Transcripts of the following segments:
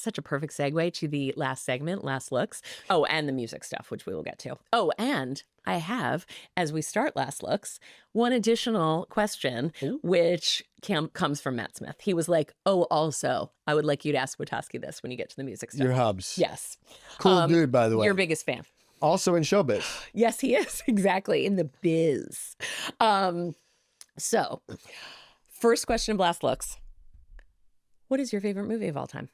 such a perfect segue to the last segment, Last Looks. Oh, and the music stuff, which we will get to. Oh, and I have, as we start Last Looks, one additional question, which comes from Matt Smith. He was like, oh, also, I would like you to ask Witaske this when you get to the music stuff. Your hubs. Yes. Cool dude, by the way. Your biggest fan. Also in showbiz. Yes, he is. Exactly. In the biz. So, first question of Last Looks. What is your favorite movie of all time?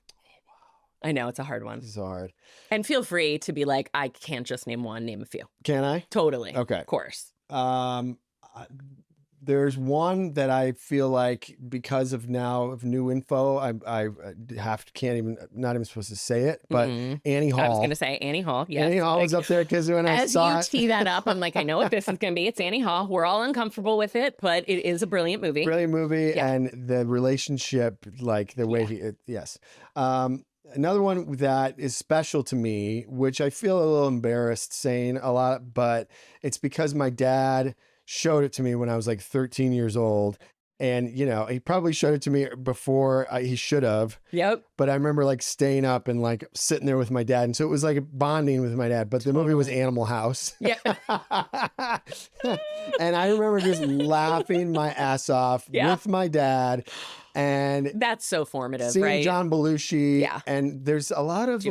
I know, it's a hard one. This is so hard. And feel free to be like, I can't just name one, name a few. Can I? Totally. Okay. Of course. There's one that I feel like because of new info, I not even supposed to say it, but Annie Hall. I was going to say Annie Hall. Yes. Annie Hall was up there because when I saw as you tee that up, I'm like, I know what this is going to be. It's Annie Hall. We're all uncomfortable with it, but it is a brilliant movie. Brilliant movie, and the relationship, like the way yes. Another one that is special to me, which I feel a little embarrassed saying a lot, but it's because my dad showed it to me when I was like 13 years old. And, you know, he probably showed it to me before he should have. Yep. But I remember like staying up and like sitting there with my dad. And so it was like bonding with my dad. But the movie was Animal House. Yeah. And I remember just laughing my ass off with my dad. And that's so formative, seeing right? John Belushi. Yeah. And there's a lot of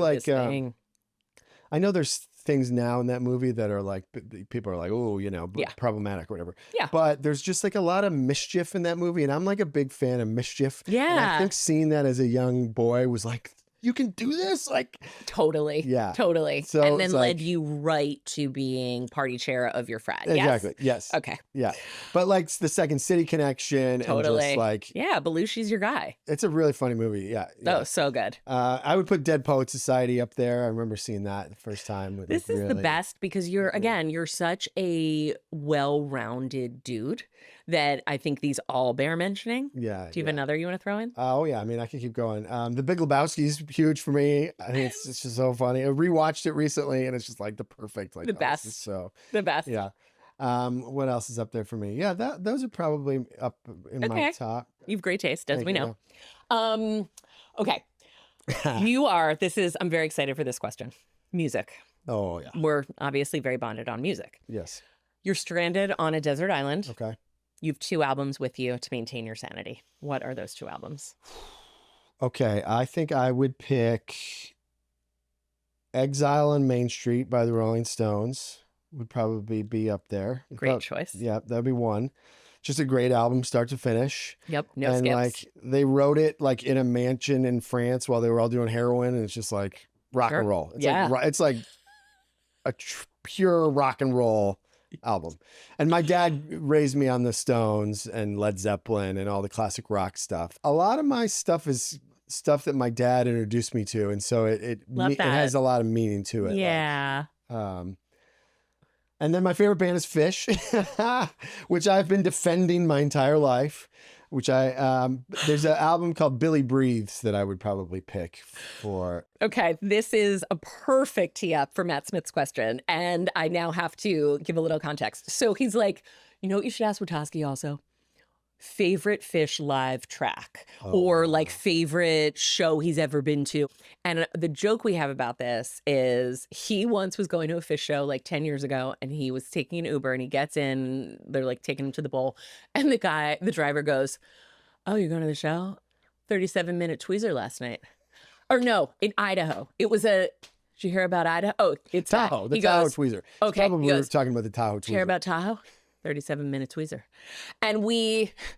I know there's things now in that movie that are like, people are like, oh, you know, problematic or whatever. Yeah. But there's just like a lot of mischief in that movie. And I'm like a big fan of mischief. Yeah. And I think seeing that as a young boy was like, you can do this? Like, totally. Yeah. Totally. So and then led you right to being party chair of your frat. Exactly. Yes. Okay. Yeah. But like the Second City connection. Totally. And just like. Yeah. Belushi's your guy. It's a really funny movie. Yeah. Oh, so good. I would put Dead Poet Society up there. I remember seeing that the first time. This is the best because you're such a well-rounded dude that I think these all bear mentioning. Yeah. Do you have another you want to throw in? Oh, yeah. I mean, I can keep going. The Big Lebowski's huge for me. I think it's just so funny. I rewatched it recently and it's just like the perfect, like the best. So the best. Yeah. What else is up there for me? Yeah, those are probably up in my top. You have great taste, as we know. Okay. I'm very excited for this question. Music. Oh, yeah. We're obviously very bonded on music. Yes. You're stranded on a desert island. Okay. You have 2 albums with you to maintain your sanity. What are those 2 albums? Okay, I think I would pick Exile on Main Street by the Rolling Stones. Would probably be up there. Great choice. Yeah, that'd be one. Just a great album, start to finish. Yep, no and skips. Like they wrote it like in a mansion in France while they were all doing heroin, and it's just like rock and roll. It's it's like a pure rock and roll album. And my dad raised me on the Stones and Led Zeppelin and all the classic rock stuff. A lot of my stuff is stuff that my dad introduced me to, and so it has a lot of meaning to it. Yeah. And then my favorite band is Phish, which I've been defending my entire life. Which there's an album called Billy Breathes that I would probably pick for. Okay, this is a perfect tee up for Matt Smith's question. And I now have to give a little context. So he's like, you know what you should ask Witaske also? Favorite Phish live track or like favorite show he's ever been to. And the joke we have about this is he once was going to a Phish show like 10 years ago and he was taking an Uber and he gets in, they're like taking him to the bowl. And the driver goes, oh, you're going to the show? 37-minute tweezer last night. Or no, in Idaho. It was did you hear about Idaho? Oh, it's Tahoe, the Tahoe tweezer. Okay. We were talking about the Tahoe tweezer. Did you hear about Tahoe? 37-minute tweezer. And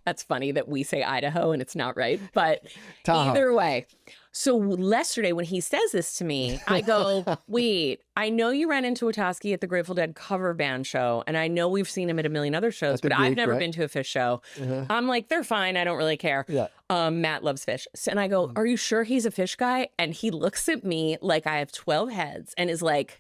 that's funny that we say Idaho and it's not right, but either way. So yesterday when he says this to me, I go, wait, I know you ran into Witaske at the Grateful Dead cover band show, and I know we've seen him at a million other shows, but I've never been to a Phish show. I'm like, they're fine. I don't really care. Yeah. Matt loves Phish. And I go, are you sure he's a Phish guy? And he looks at me like I have 12 heads and is like,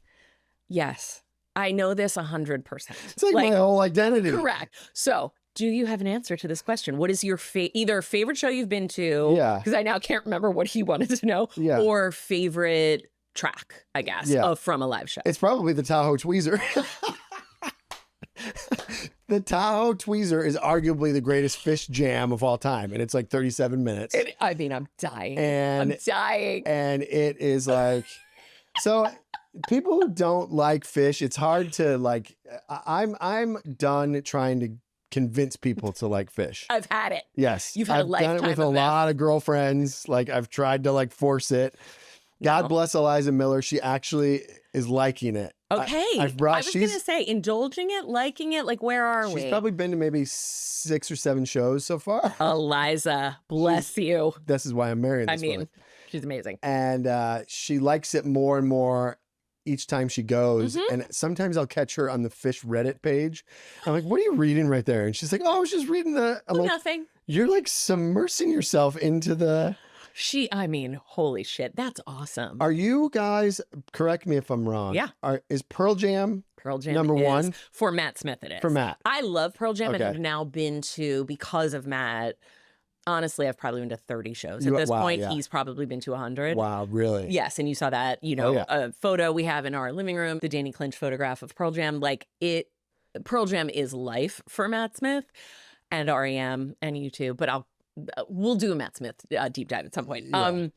yes. I know this 100%. It's like my whole identity. Correct. So do you have an answer to this question? What is your either favorite show you've been to? Yeah. Because I now can't remember what he wanted to know. Yeah. Or favorite track, I guess, from a live show. It's probably the Tahoe tweezer. The Tahoe Tweezer is arguably the greatest Phish jam of all time, and it's like 37 minutes. I mean, I'm dying. And I'm dying. And it is like, so people who don't like Phish, it's hard to like. I'm done trying to convince people to like Phish. I've had it. Yes, You've had a lifetime I've done it with of a lot of girlfriends. Like I've tried to like force it. God bless Eliza Miller. She actually is liking it. Okay. I was going to say, indulging it, liking it, like where are we? She's probably been to maybe 6 or 7 shows so far. Eliza, bless you. This is why I'm marrying this woman. She's amazing. And she likes it more and more each time she goes. And sometimes I'll catch her on the Phish Reddit page. I'm like, what are you reading right there? And she's like, oh, I was just reading the... I'm like, nothing. You're like submersing yourself into the... I mean, holy shit, that's awesome. Are you guys, correct me if I'm wrong. Yeah. Is Pearl Jam number one? For Matt Smith, it is. For Matt. I love Pearl Jam and have now been to, because of Matt, honestly, I've probably been to 30 shows. At this point, he's probably been to 100. Wow, really? Yes, and you saw that, a photo we have in our living room, the Danny Clinch photograph of Pearl Jam. Pearl Jam is life for Matt Smith and REM and U2, but we'll do a Matt Smith deep dive at some point. Yeah.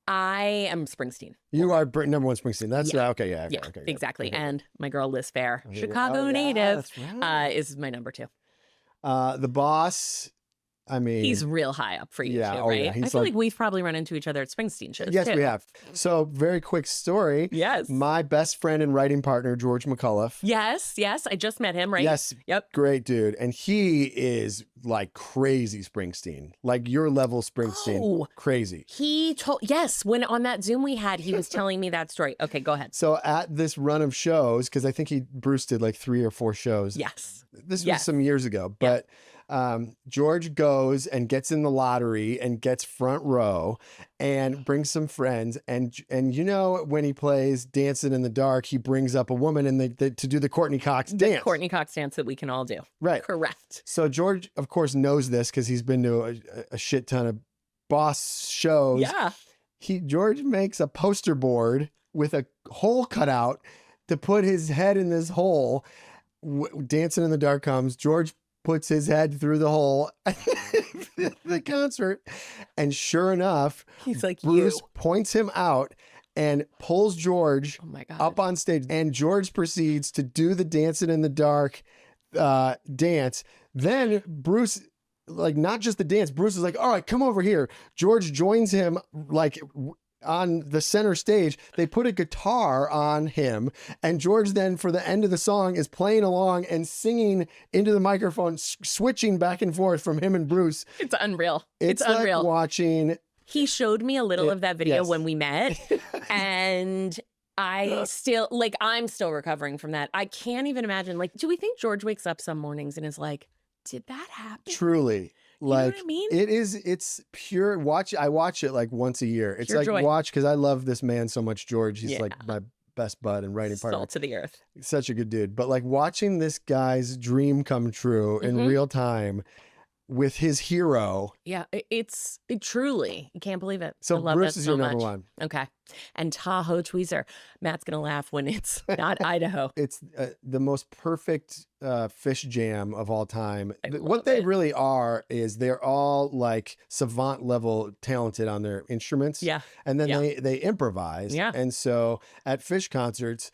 I am Springsteen. You are number one Springsteen. That's right. Okay, yeah. Okay, exactly. Okay. And my girl Liz Fair, Chicago native, is my number 2. The Boss, I mean... He's real high up for you too, right? I feel like we've probably run into each other at Springsteen shows Yes, too. we have. So, very quick story. Yes. My best friend and writing partner, George McCullough. Yes. I just met him, right? Yes. Yep. Great dude. And he is like crazy Springsteen. Like your level Springsteen. Oh, crazy. When on that Zoom we had, he was telling me that story. Okay, go ahead. So at this run of shows, because I think Bruce did like 3 or 4 shows. Yes. This was some years ago, but George goes and gets in the lottery and gets front row and brings some friends. And when he plays Dancing in the Dark, he brings up a woman and to do the Courtney Cox dance. The Courtney Cox dance that we can all do. Right. Correct. So George, of course, knows this because he's been to a shit ton of Boss shows. Yeah. George makes a poster board with a hole cut out to put his head in this hole. Dancing in the Dark comes. George puts his head through the hole the concert, and sure enough, he's like, Bruce points him out and pulls George up on stage, and George proceeds to do the Dancing in the Dark dance. Then Bruce, like, not just the dance, Bruce is like, all right, come over here. George joins him like on the center stage. They put a guitar on him, and George then for the end of the song is playing along and singing into the microphone, switching back and forth from him and Bruce. It's unreal. It's unreal. Like watching. He showed me a little of that video when we met, and I'm still recovering from that. I can't even imagine. Like, do we think George wakes up some mornings and is like, did that happen? Truly. Like, you know what I mean? It's pure watch. I watch it like once a year. It's pure like joy. Watch, because I love this man so much, George. He's like my best bud and writing partner. Salt to the earth. Such a good dude. But like watching this guy's dream come true in real time with his hero. Yeah, it truly, you can't believe it. So I love Bruce that is so your much. number 1. Okay. And Tahoe Tweezer. Matt's going to laugh when it's not Idaho. It's the most perfect Phish jam of all time. What they really are is they're all like savant level talented on their instruments. Yeah. And then they improvise. Yeah. And so at Phish concerts,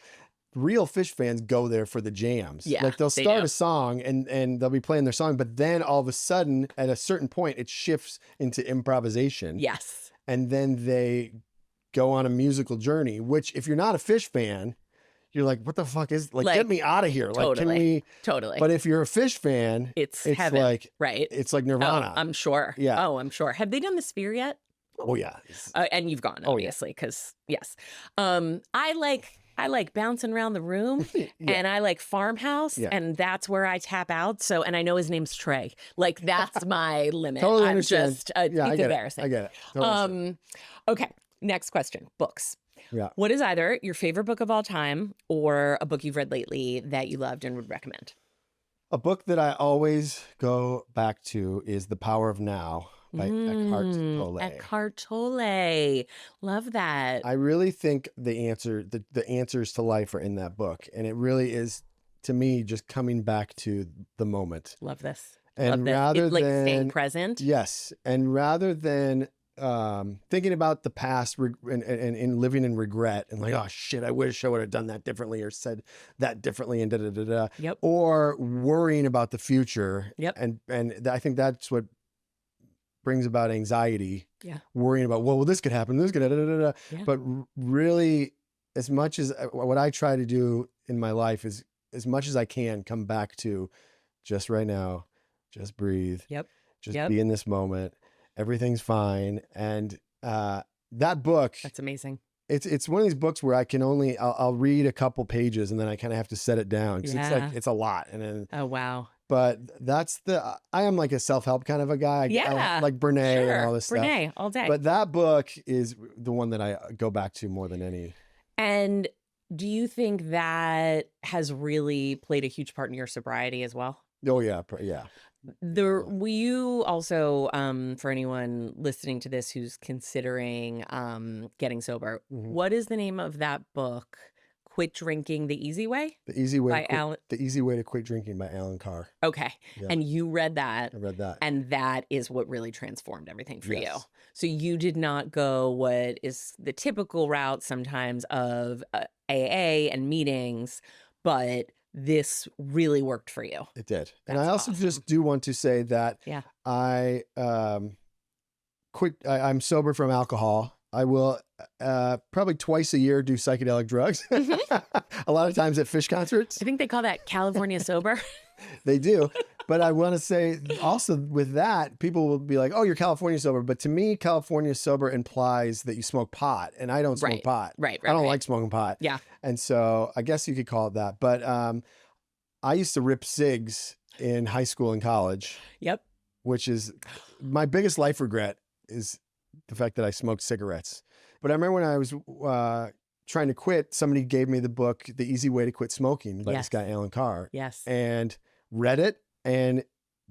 real Phish fans go there for the jams. Yeah, like they'll start a song and they'll be playing their song, but then all of a sudden at a certain point it shifts into improvisation. Yes. And then they go on a musical journey, which if you're not a Phish fan, you're like, what the fuck is like get me out of here. Totally, like, can we totally. But if you're a Phish fan, it's heaven, like right? It's like Nirvana. Oh, I'm sure. Yeah. Oh, I'm sure. Have they done the Sphere yet? Oh yeah. And you've gone, obviously, because yes. I like bouncing around the room and I like Farmhouse and that's where I tap out. So, and I know his name's Trey. Like that's my limit. Totally I'm understand. just, it's embarrassing. I get it. Totally okay. Next question. Books. Yeah. What is either your favorite book of all time or a book you've read lately that you loved and would recommend? A book that I always go back to is The Power of Now by Eckhart Tolle. Eckhart Tolle. Love that. I really think the answers to life are in that book. And it really is to me just coming back to the moment. Love this. And Love this. rather It's like than staying present. Yes. And rather than thinking about the past and living in regret and like, oh shit, I wish I would have done that differently or said that differently and da-da-da-da. Yep. Or worrying about the future. Yep. And I think that's what brings about anxiety. Yeah. Worrying about, well, this could happen, this could da-da-da-da. Yeah. But really, as much as what I try to do in my life is as much as I can come back to just right now, just breathe. Yep. Just be in this moment. Everything's fine. And that book, that's amazing. It's one of these books where I can I'll read a couple pages and then I kind of have to set it down because it's a lot. And then, oh, wow. But I am like a self-help kind of a guy. I like Brene and all this stuff. Brene all day. But that book is the one that I go back to more than any. And do you think that has really played a huge part in your sobriety as well? Oh, yeah. Yeah. Will you also, for anyone listening to this who's considering getting sober, what is the name of that book? Quit Drinking the Easy Way? The Easy Way to Quit Drinking by Alan Carr. Okay. Yeah. And you read that. I read that. And that is what really transformed everything for you. So you did not go what is the typical route sometimes of AA and meetings, but this really worked for you. It did. And I also just do want to say that I I'm sober from alcohol. I will probably twice a year do psychedelic drugs. A lot of times at Phish concerts. I think they call that California sober. They do. But I want to say also with that, people will be like, oh, you're California sober. But to me, California sober implies that you smoke pot. And I don't smoke pot. Right. I don't like smoking pot. Yeah. And so I guess you could call it that. But I used to rip cigs in high school and college. Yep. Which is my biggest life regret is the fact that I smoked cigarettes. But I remember when I was trying to quit, somebody gave me the book, The Easy Way to Quit Smoking by this guy, Alan Carr. Yes. And read it. And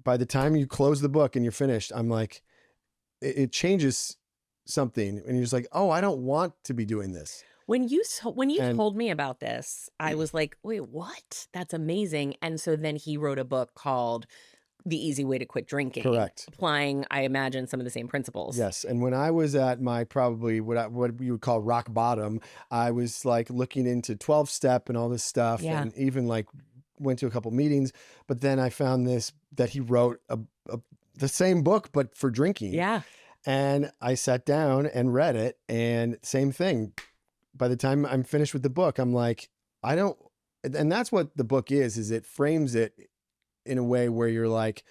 by the time you close the book and you're finished, I'm like, it changes something. And you're just like, oh, I don't want to be doing this. When you told me about this, I was like, wait, what? That's amazing. And so then he wrote a book called The Easy Way to Quit Drinking. Correct. Applying, I imagine, some of the same principles. Yes. And when I was at my probably what you would call rock bottom, I was like looking into 12-step and all this stuff. Yeah. And even like went to a couple meetings. But then I found that he wrote the same book, but for drinking. Yeah. And I sat down and read it. And same thing. By the time I'm finished with the book, I'm like, and that's what the book is it frames it in a way where you're like,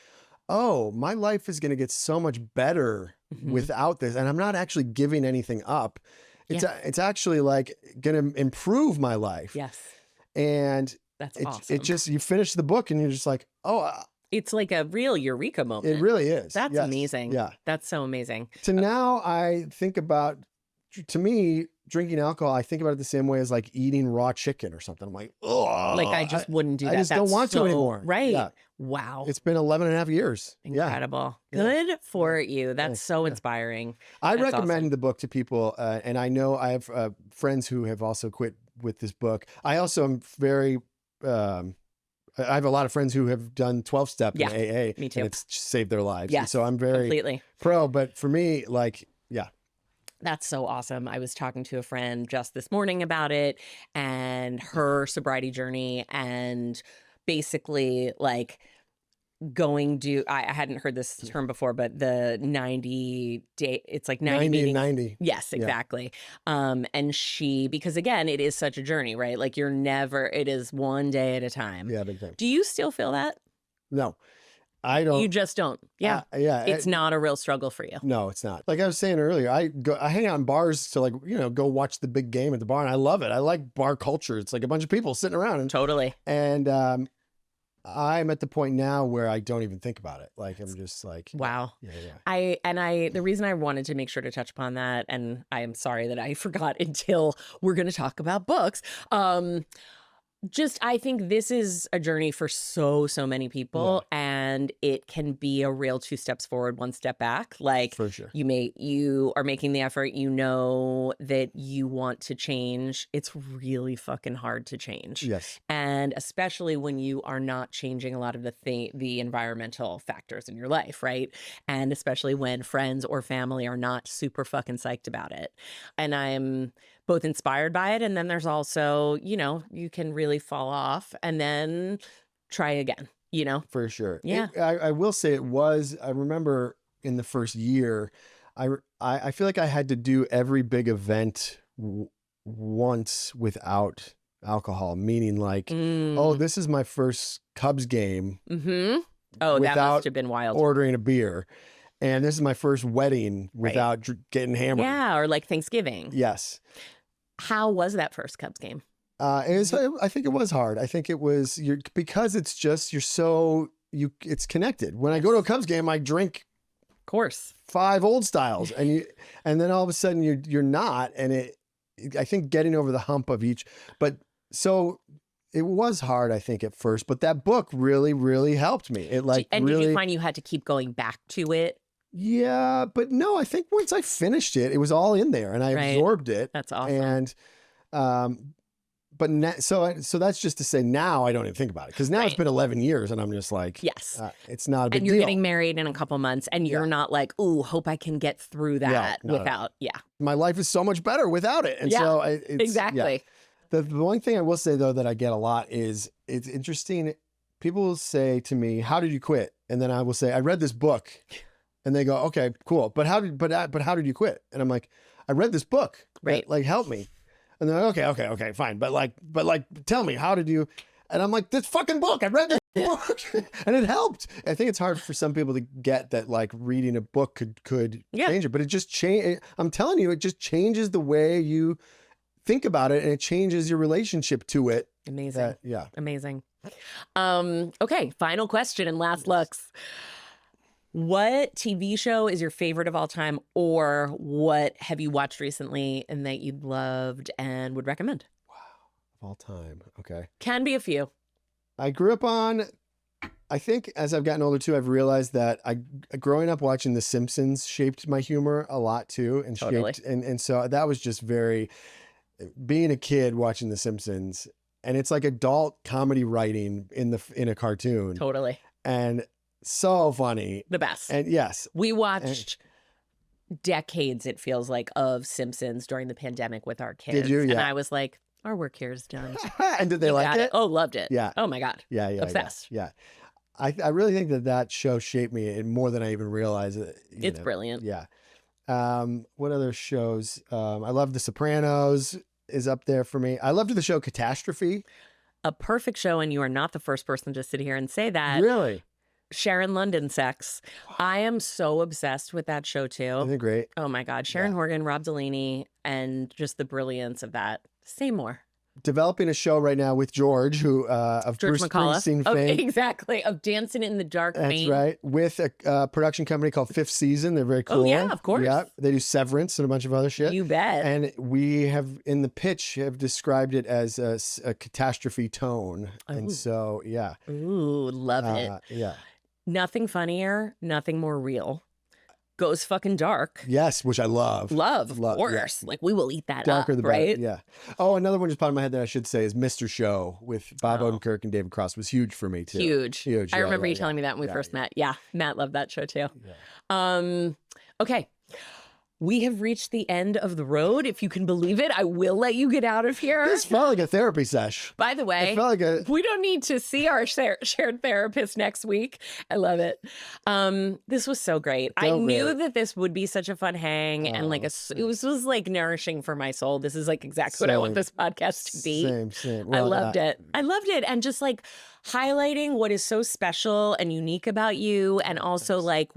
oh, my life is going to get so much better without this. And I'm not actually giving anything up. It's actually like going to improve my life. Yes. And that's awesome. It just, you finish the book and you're just like, oh, it's like a real eureka moment. It really is. That's amazing. Yeah. That's so amazing. So now I think about, to me, drinking alcohol, I think about it the same way as like eating raw chicken or something. I'm like, oh, like I just wouldn't do that. I just don't want to anymore. Right. Yeah. Wow. It's been 11 and a half years. Incredible. Yeah. Good for you. That's so inspiring. I recommend the book to people. And I know I have friends who have also quit with this book. I also am very, I have a lot of friends who have done 12-step in AA. Me too. And it's saved their lives. Yes, and so I'm very completely pro, but for me, like, yeah. That's so awesome. I was talking to a friend just this morning about it and her sobriety journey and basically like I hadn't heard this term before, but the 90 day, it's like 90 and 90. Yes, exactly. Yeah. And because again, it is such a journey, right? Like it is one day at a time. Yeah, big time. Do you still feel that? No. I don't. You just don't. Yeah. It's not a real struggle for you. No, it's not. Like I was saying earlier, I hang out in bars to go watch the big game at the bar. And I love it. I like bar culture. It's like a bunch of people sitting around. Totally. And I'm at the point now where I don't even think about it. Like I'm just like, wow. Yeah. The reason I wanted to make sure to touch upon that, and I am sorry that I forgot until we're going to talk about books. Just, I think this is a journey for so many people, and it can be a real 2 steps forward, 1 step back. Like, For sure. you are making the effort, you know that you want to change. It's really fucking hard to change. Yes. And especially when you are not changing a lot of the environmental factors in your life, right? And especially when friends or family are not super fucking psyched about it. And I'm both inspired by it, and then there's also, you know, you can really fall off and then try again, you know? For sure. Yeah. I will say I remember in the first year, I feel like I had to do every big event once without alcohol, meaning like, oh, this is my first Cubs game. Mm-hmm. Oh, that must have been wild. Ordering a beer. And this is my first wedding without getting hammered. Yeah, or like Thanksgiving. Yes. How was that first Cubs game? I think it was hard. I think it was because it's just it's connected. When I go to a Cubs game, I drink, of course, 5 old styles, and then all of a sudden you're not, and I think getting over the hump of each, but so it was hard, I think, at first. But that book really, really helped me. It did you find you had to keep going back to it? Yeah, but no, I think once I finished it, it was all in there and I absorbed it. That's awesome. And, so that's just to say now I don't even think about it because now it's been 11 years and I'm just like, yes, it's not a big deal. And you're getting married in a couple months and you're not like, ooh, hope I can get through that without. My life is so much better without it. And so it's exactly. The one thing I will say though, that I get a lot is it's interesting. People will say to me, how did you quit? And then I will say, I read this book. And they go, okay, cool. But how did you quit? And I'm like, I read this book. Right. Like, help me. And they're like, okay, fine. But tell me, how did you? And I'm like, this fucking book. I read this book and it helped. I think it's hard for some people to get that, like reading a book could change it, but it just I'm telling you, it just changes the way you think about it and it changes your relationship to it. Amazing. Amazing. Okay. Final question and last looks. What TV show is your favorite of all time, or what have you watched recently and that you loved and would recommend? Wow. Of all time. Okay. Can be a few. I grew up on, I think as I've gotten older too, I've realized that growing up watching The Simpsons shaped my humor a lot too. And shaped, and so that was just being a kid watching The Simpsons, and it's like adult comedy writing in a cartoon. Totally. And so funny. The best. And yes. We watched decades, it feels like, of Simpsons during the pandemic with our kids. Did you? Yeah. And I was like, our work here is done. And did they like it? Oh, loved it. Yeah. Oh my God. Yeah. Obsessed. Yeah. I really think that show shaped me more than I even realized. It's brilliant. Yeah. What other shows? I love The Sopranos is up there for me. I loved the show Catastrophe. A perfect show, and you are not the first person to sit here and say that. Really? Sharon London sex. I am so obsessed with that show too. Isn't it great? Oh my God. Sharon Horgan, Rob Delaney, and just the brilliance of that. Say more. Developing a show right now with George, who of George Bruce McCullough. Springsteen fame. Exactly. Of Dancing in the Dark That's fame. right. With a production company called Fifth Season. They're very cool. Oh yeah, of course. Yeah. They do Severance and a bunch of other shit. You bet. And we have, in the pitch, have described it as a catastrophe tone. Oh. And so, yeah. Ooh, love it. Yeah. Nothing funnier, nothing more real. Goes fucking dark. Yes, which I love. Of course. Yeah. Like, we will eat that Darker up, the right? better. Yeah. Oh, another one just popped in my head that I should say is Mr. Show with Bob Odenkirk and David Cross was huge for me too. Huge. I remember you telling me that when we first met. Yeah, Matt loved that show too. Yeah. Okay. We have reached the end of the road. If you can believe it, I will let you get out of here. This felt like a therapy sesh. By the way, it felt like we don't need to see our shared therapist next week. I love it. This was so great. I knew that this would be such a fun hang and like it was like nourishing for my soul. This is like exactly what I want this podcast to be. Same. Well, I loved it. I loved it. And just like highlighting what is so special and unique about you, and also like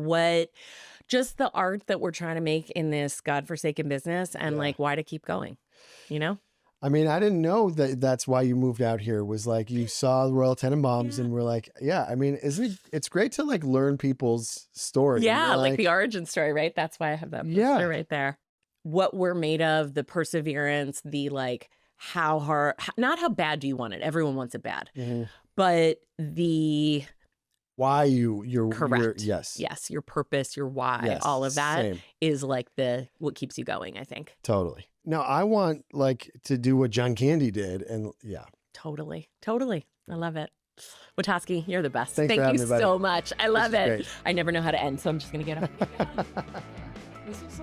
just the art that we're trying to make in this godforsaken business, and like why to keep going, you know? I mean, I didn't know that that's why you moved out here, was like you saw the Royal Tenenbaums and were like, I mean, it's great to like learn people's stories. Yeah, like the origin story, right? That's why I have that poster right there. What we're made of, the perseverance, the like how hard, not how bad do you want it. Everyone wants it bad, Mm-hmm. but why you're correct. Yes. Yes. Your purpose, your why, Yes, all of that same. is like what keeps you going, I think. Totally. No, I want like to do what John Candy did. And yeah. Totally. Totally. I love it. Witaske, you're the best. Thanks for Thank having you me, buddy. so much. I love This is it. great. I never know how to end, so I'm just going to get up. This is